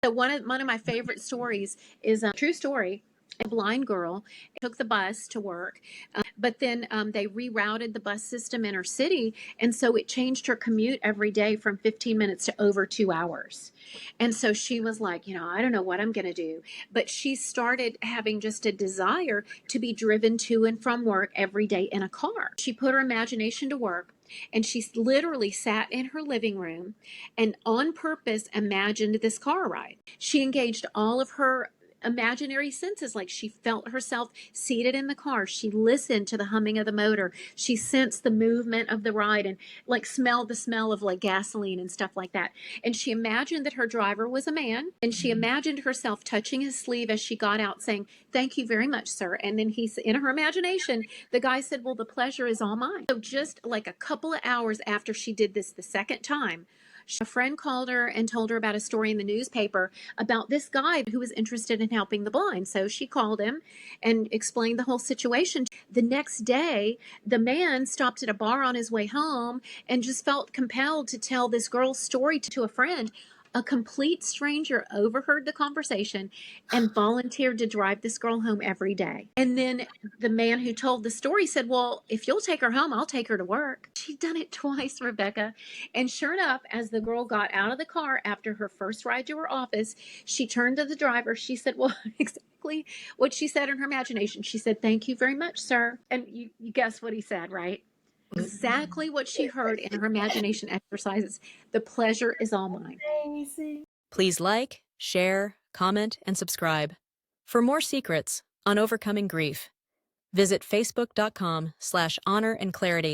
So one of my favorite stories is a true story. A blind girl took the bus to work, but then they rerouted the bus system in her city, and so it changed her commute every day from 15 minutes to over 2 hours. And so she was like, I don't know what I'm going to do, but she started having just a desire to be driven to and from work every day in a car. She put her imagination to work. And she literally sat in her living room and on purpose imagined this car ride. She engaged all of her imaginary senses, like she felt herself seated in the car. She listened to the humming of the motor. She sensed the movement of the ride and like smelled the smell of like gasoline and stuff like that. And she imagined that her driver was a man, and she imagined herself touching his sleeve as she got out saying, "Thank you very much, sir." And then in her imagination, the guy said, "Well, the pleasure is all mine." So just like a couple of hours after she did this the second time, a friend called her and told her about a story in the newspaper about this guy who was interested in helping the blind. So she called him and explained the whole situation. The next day, the man stopped at a bar on his way home and just felt compelled to tell this girl's story to a friend. A complete stranger overheard the conversation and volunteered to drive this girl home every day. And then the man who told the story said, "Well, if you'll take her home, I'll take her to work." She'd done it twice, Rebecca. And sure enough, as the girl got out of the car after her first ride to her office, she turned to the driver. She said, well, exactly what she said in her imagination. She said, "Thank you very much, sir." And you guess what he said, right? Exactly what she heard in her imagination exercises. The pleasure is all mine. Please like, share, comment, and subscribe. For more secrets on overcoming grief, visit facebook.com/honorandclarity.